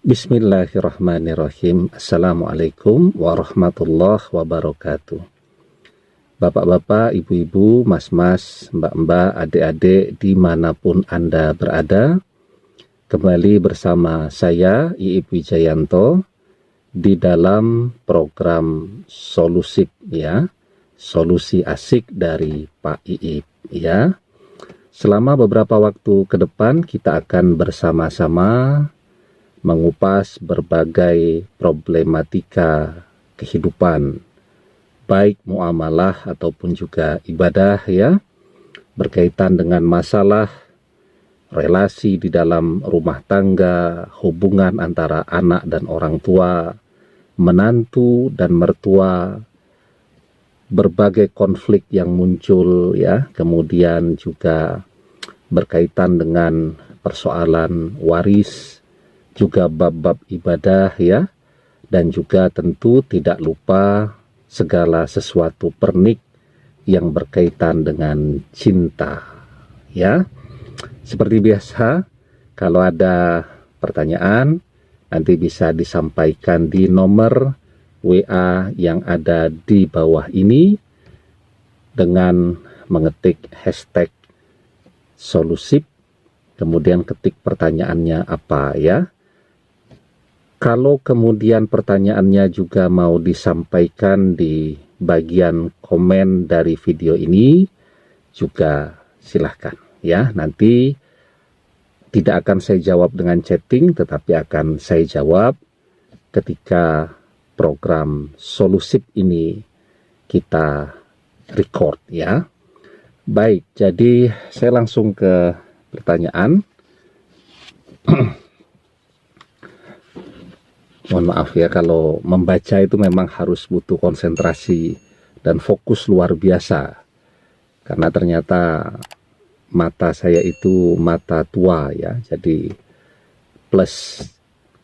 Bismillahirrahmanirrahim. Assalamualaikum warahmatullahi wabarakatuh. Bapak-bapak, ibu-ibu, mas-mas, mbak-mbak, adik-adik, dimanapun Anda berada, kembali bersama saya, Iip Wijayanto, di dalam program Solusip, ya, solusi asik dari Pak Iip, ya. Selama beberapa waktu ke depan, kita akan bersama-sama mengupas berbagai problematika kehidupan, baik muamalah ataupun juga ibadah, ya, berkaitan dengan masalah relasi di dalam rumah tangga, hubungan antara anak dan orang tua, menantu dan mertua, berbagai konflik yang muncul, ya, kemudian juga berkaitan dengan persoalan waris, juga bab-bab ibadah, ya, dan juga tentu tidak lupa segala sesuatu pernik yang berkaitan dengan cinta, ya. Seperti biasa, kalau ada pertanyaan nanti bisa disampaikan di nomor WA yang ada di bawah ini dengan mengetik hashtag solusip, kemudian ketik pertanyaannya apa, ya. Kalau kemudian pertanyaannya juga mau disampaikan di bagian komen dari video ini, juga silahkan, ya. Nanti tidak akan saya jawab dengan chatting, tetapi akan saya jawab ketika program Solusip ini kita record, ya. Baik, jadi saya langsung ke pertanyaan. Mohon maaf ya, kalau membaca itu memang harus butuh konsentrasi dan fokus luar biasa. Karena ternyata mata saya itu mata tua, ya. Jadi plus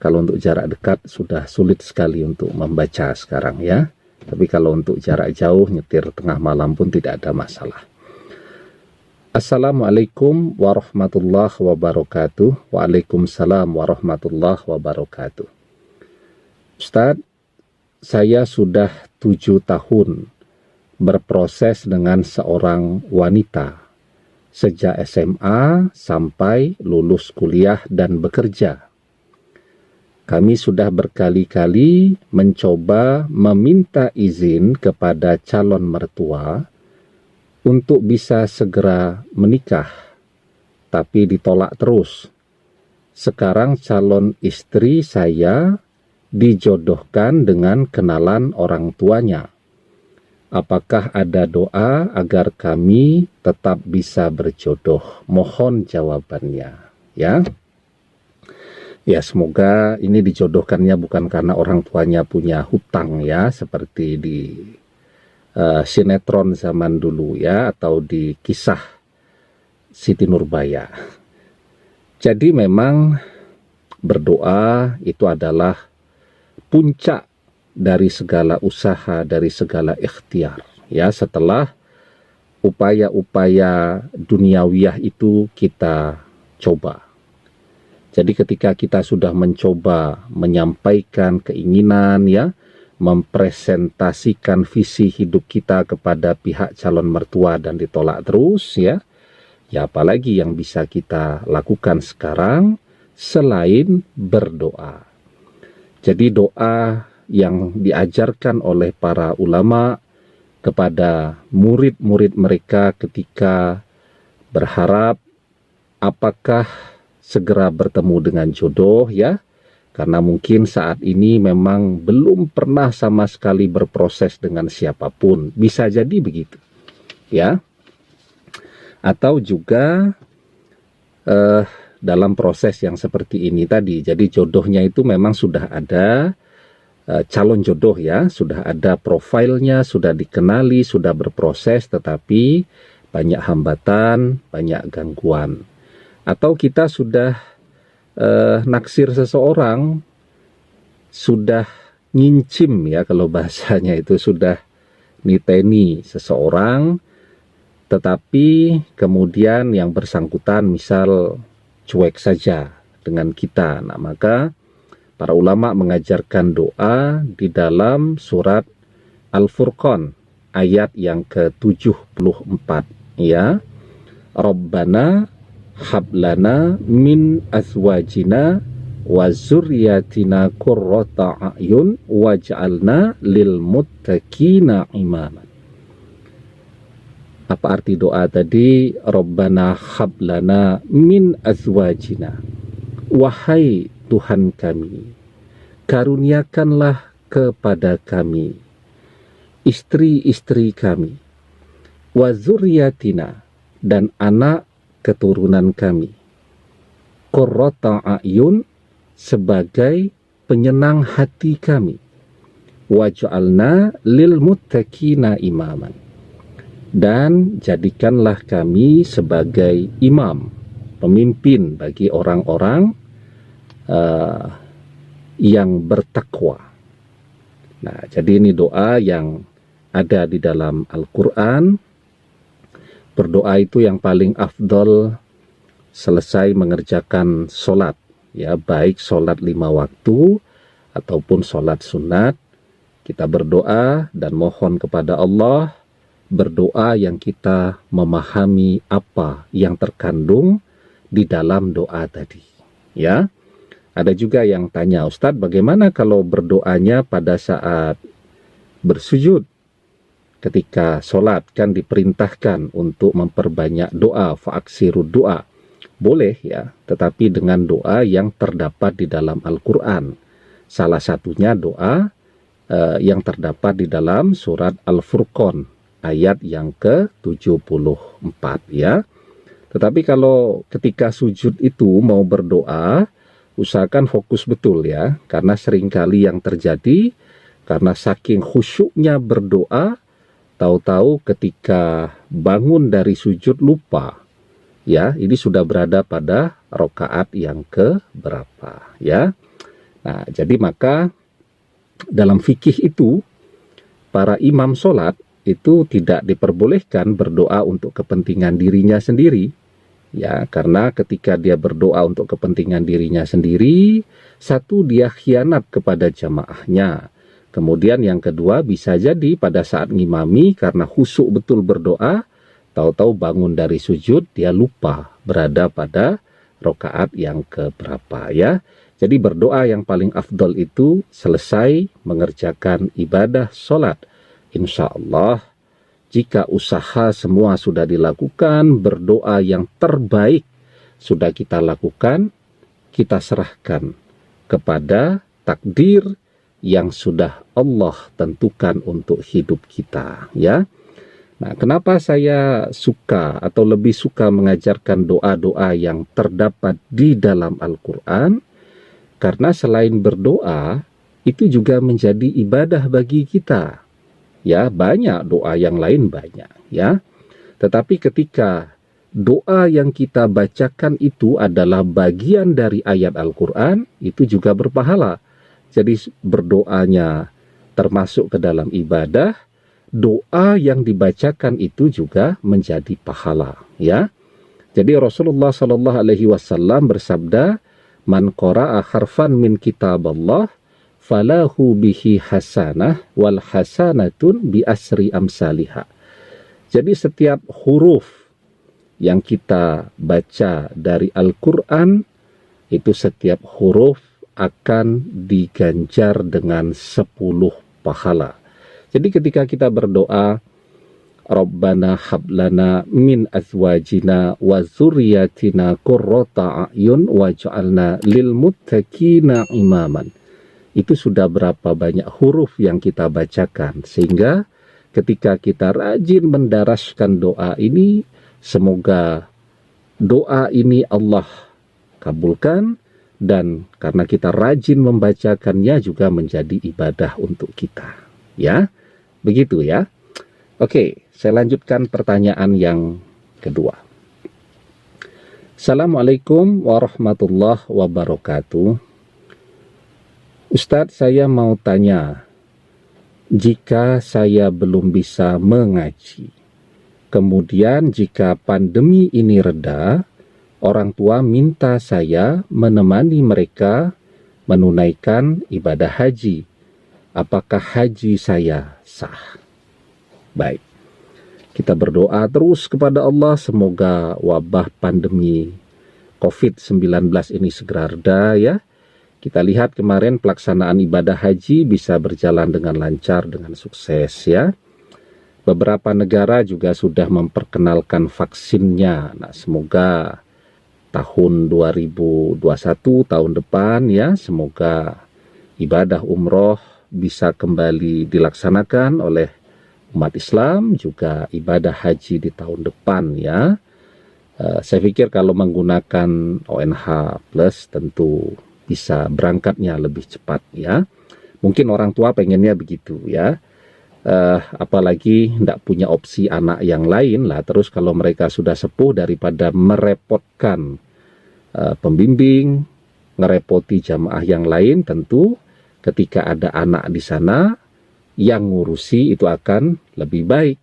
kalau untuk jarak dekat sudah sulit sekali untuk membaca sekarang, ya. Tapi kalau untuk jarak jauh, nyetir tengah malam pun tidak ada masalah. Assalamualaikum warahmatullahi wabarakatuh. Waalaikumsalam warahmatullahi wabarakatuh. Ustadz, saya sudah 7 tahun berproses dengan seorang wanita sejak SMA sampai lulus kuliah dan bekerja. Kami sudah berkali-kali mencoba meminta izin kepada calon mertua untuk bisa segera menikah, tapi ditolak terus. Sekarang calon istri saya dijodohkan dengan kenalan orang tuanya. Apakah ada doa agar kami tetap bisa berjodoh? Mohon jawabannya, ya. Ya, semoga ini dijodohkannya bukan karena orang tuanya punya hutang, ya, seperti di sinetron zaman dulu, ya, atau di kisah Siti Nurbaya. Jadi memang berdoa itu adalah puncak dari segala usaha, dari segala ikhtiar, ya. Setelah upaya-upaya duniawiyah itu kita coba. Jadi ketika kita sudah mencoba menyampaikan keinginan, ya, mempresentasikan visi hidup kita kepada pihak calon mertua dan ditolak terus, ya, ya apalagi yang bisa kita lakukan sekarang selain berdoa. Jadi doa yang diajarkan oleh para ulama kepada murid-murid mereka ketika berharap apakah segera bertemu dengan jodoh, ya. Karena mungkin saat ini memang belum pernah sama sekali berproses dengan siapapun. Bisa jadi begitu, ya. Atau juga dalam proses yang seperti ini tadi. Jadi jodohnya itu memang sudah ada calon jodoh, ya. Sudah ada profilnya, sudah dikenali, sudah berproses, tetapi banyak hambatan, banyak gangguan. Atau kita sudah naksir seseorang, sudah ngincim, ya, kalau bahasanya itu sudah niteni seseorang, tetapi kemudian yang bersangkutan misal cuek saja dengan kita. Nah, maka Para ulama mengajarkan doa di dalam surat Al-Furqan ayat yang ke-74, ya. Rabbana hablana min azwajina wa zurriyatina qurrata a'yun waj'alna lil muttaqina imama. Apa arti doa tadi? Rabbana hablana min azwajina, wahai Tuhan kami, karuniakanlah kepada kami istri-istri kami, wa zurriyatina, dan anak keturunan kami, qurrata a'yun, sebagai penyenang hati kami, waj'alna lil muttaqina imaman, dan jadikanlah kami sebagai imam, pemimpin bagi orang-orang yang bertakwa. Nah, jadi ini doa yang ada di dalam Al-Quran. Berdoa itu yang paling afdol selesai mengerjakan sholat, ya, baik sholat 5 waktu ataupun sholat sunat. Kita berdoa dan mohon kepada Allah, berdoa yang kita memahami apa yang terkandung di dalam doa tadi, ya. Ada juga yang tanya, Ustadz, bagaimana kalau berdoanya pada saat bersujud? Ketika sholat kan diperintahkan untuk memperbanyak doa, fa'aksirud doa. Boleh, ya, tetapi dengan doa yang terdapat di dalam Al-Quran. Salah satunya doa yang terdapat di dalam surat Al-Furqan ayat yang ke-74, ya. Tetapi kalau ketika sujud itu mau berdoa, usahakan fokus betul, ya, karena seringkali yang terjadi karena saking khusyuknya berdoa, tahu-tahu ketika bangun dari sujud lupa, ya, ini sudah berada pada rakaat yang ke berapa, ya. Nah, jadi maka dalam fikih itu para imam sholat itu tidak diperbolehkan berdoa untuk kepentingan dirinya sendiri, ya, karena ketika dia berdoa untuk kepentingan dirinya sendiri, satu, dia khianat kepada jamaahnya. Kemudian yang kedua, bisa jadi pada saat ngimami karena khusyuk betul berdoa, tahu-tahu bangun dari sujud dia lupa berada pada rakaat yang keberapa, ya. Jadi berdoa yang paling afdol itu selesai mengerjakan ibadah sholat. Insya Allah, jika usaha semua sudah dilakukan, berdoa yang terbaik sudah kita lakukan, kita serahkan kepada takdir yang sudah Allah tentukan untuk hidup kita, ya. Nah, kenapa saya suka atau lebih suka mengajarkan doa-doa yang terdapat di dalam Al-Quran? Karena selain berdoa, itu juga menjadi ibadah bagi kita. Ya, banyak doa yang lain banyak, ya. Tetapi ketika doa yang kita bacakan itu adalah bagian dari ayat Al-Quran, itu juga berpahala. Jadi berdoanya termasuk ke dalam ibadah, doa yang dibacakan itu juga menjadi pahala, ya. Jadi Rasulullah SAW bersabda, "Man qara'a harfan min kitaballah falahu bihi hasanah wal hasanatun bi asri amsalihah." Jadi setiap huruf yang kita baca dari Al-Quran, itu setiap huruf akan diganjar dengan 10 pahala. Jadi ketika kita berdoa, Rabbana hablana min azwajina wa zurriyatina qurrata a'yun waj'alna lil muttaqina imaman, itu sudah berapa banyak huruf yang kita bacakan, sehingga ketika kita rajin mendaraskan doa ini, semoga doa ini Allah kabulkan, dan karena kita rajin membacakannya juga menjadi ibadah untuk kita, ya. Begitu, ya. Oke, saya lanjutkan pertanyaan yang kedua. Assalamualaikum warahmatullahi wabarakatuh. Ustadz, saya mau tanya, jika saya belum bisa mengaji, kemudian jika pandemi ini reda, orang tua minta saya menemani mereka menunaikan ibadah haji. Apakah haji saya sah? Baik, kita berdoa terus kepada Allah semoga wabah pandemi COVID-19 ini segera reda ya. Kita lihat kemarin pelaksanaan ibadah haji bisa berjalan dengan lancar, dengan sukses ya. Beberapa negara juga sudah memperkenalkan vaksinnya. Nah, semoga tahun 2021, tahun depan ya, semoga ibadah umroh bisa kembali dilaksanakan oleh umat Islam, juga ibadah haji di tahun depan ya. Saya pikir kalau menggunakan ONH Plus tentu bisa berangkatnya lebih cepat ya. Mungkin orang tua pengennya begitu ya. Apalagi tidak punya opsi anak yang lain lah. Terus kalau mereka sudah sepuh, daripada merepotkan pembimbing, ngerepoti jamaah yang lain, tentu ketika ada anak di sana yang ngurusi itu akan lebih baik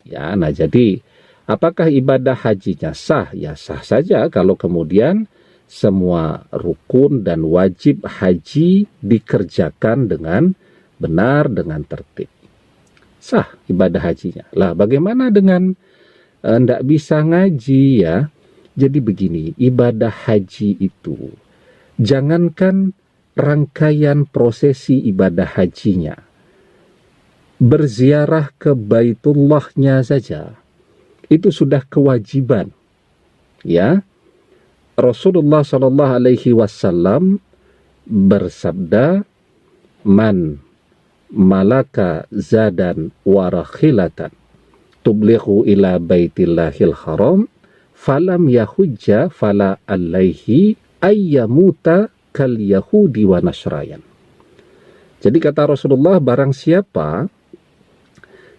ya. Nah, jadi apakah ibadah hajinya sah? Ya sah saja kalau kemudian semua rukun dan wajib haji dikerjakan dengan benar, dengan tertib. Sah ibadah hajinya. Lah bagaimana dengan ndak bisa ngaji ya? Jadi begini, ibadah haji itu jangankan rangkaian prosesi ibadah hajinya, berziarah ke Baitullahnya saja itu sudah kewajiban ya. Rasulullah Shallallahu Alaihi Wasallam bersabda, man malaka zadan warakhilatan tublighu ila baitillahil haram falam yahujja fala alaihi ayyamuta kal yahudi wa nasrayan. Jadi kata Rasulullah, barang siapa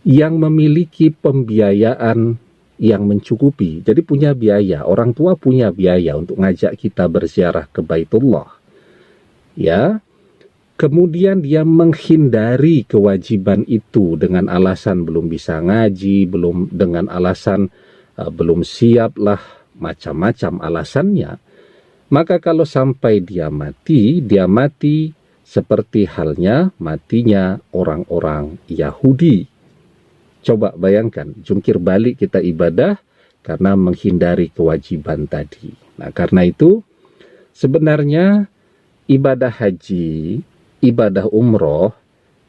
yang memiliki pembiayaan yang mencukupi, jadi punya biaya, orang tua punya biaya untuk ngajak kita berziarah ke Baitullah ya, kemudian dia menghindari kewajiban itu dengan alasan belum bisa ngaji, belum, dengan alasan belum siap lah, macam-macam alasannya, maka kalau sampai dia mati seperti halnya matinya orang-orang Yahudi. Coba bayangkan, jungkir balik kita ibadah karena menghindari kewajiban tadi. Nah, karena itu sebenarnya ibadah haji, ibadah umroh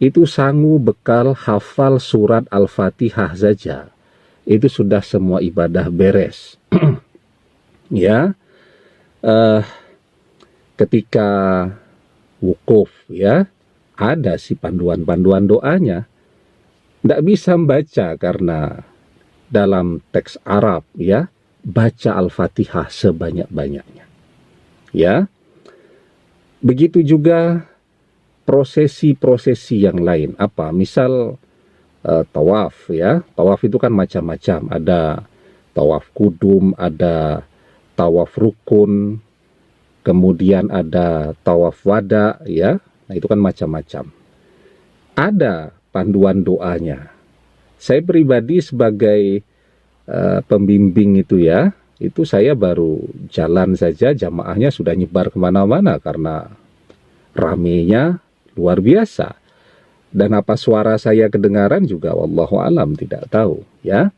itu sanggup bekal hafal surat Al-Fatihah saja. Itu sudah semua ibadah beres. Ya, ketika wukuf ya, ada sih panduan-panduan doanya. Tidak bisa membaca karena dalam teks Arab ya, baca Al-Fatihah sebanyak-banyaknya. Ya. Begitu juga prosesi-prosesi yang lain. Apa? Misal tawaf ya. Tawaf itu kan macam-macam. Ada tawaf kudum, ada tawaf rukun, kemudian ada tawaf wada ya. Nah, itu kan macam-macam. Ada panduan doanya. Saya pribadi sebagai pembimbing itu ya, itu saya baru jalan saja, jamaahnya sudah nyebar kemana-mana karena ramenya luar biasa. Dan apa suara saya kedengaran juga wallahu alam tidak tahu ya.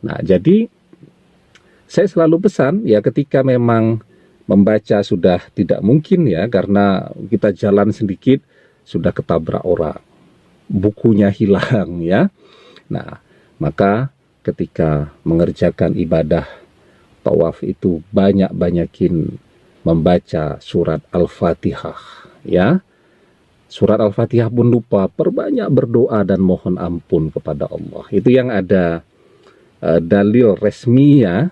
Nah, jadi saya selalu pesan ya, ketika memang membaca sudah tidak mungkin ya, karena kita jalan sedikit sudah ketabrak orang, bukunya hilang ya. Nah, maka ketika mengerjakan ibadah tawaf itu banyak-banyakin membaca surat Al-Fatihah ya. Surat Al-Fatihah pun lupa, perbanyak berdoa dan mohon ampun kepada Allah. Itu yang ada dalil resminya,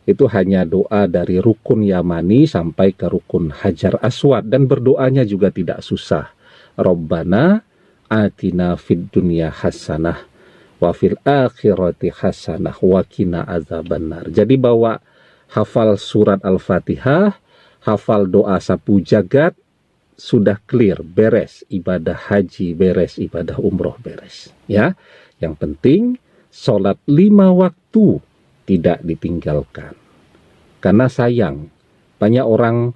itu hanya doa dari rukun Yamani sampai ke rukun Hajar Aswad, dan berdoanya juga tidak susah. Rabbana atina fid dunya hasanah wa fil akhirati hasanah wa qina azabannar. Jadi bawa hafal surat Al-Fatihah, hafal doa sapu jagat, sudah clear, beres ibadah haji, beres ibadah umroh, beres ya. Yang penting sholat 5 waktu tidak ditinggalkan. Karena sayang, banyak orang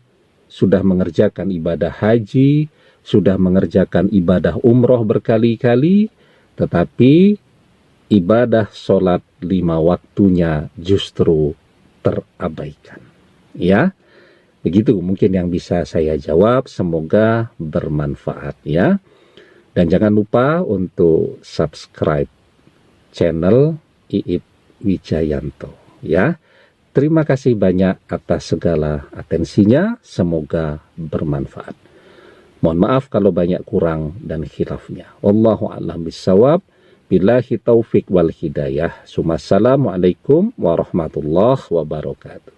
sudah mengerjakan ibadah haji, sudah mengerjakan ibadah umroh berkali-kali, tetapi ibadah sholat 5 waktunya justru terabaikan. Ya, begitu mungkin yang bisa saya jawab. Semoga bermanfaat ya. Dan jangan lupa untuk subscribe channel Iip Wijayanto ya. Terima kasih banyak atas segala atensinya. Semoga bermanfaat. Mohon maaf kalau banyak kurang dan khilafnya. Wallahu a'lam bishawab. Billahi taufik wal hidayah. Assalamualaikum warahmatullahi wabarakatuh.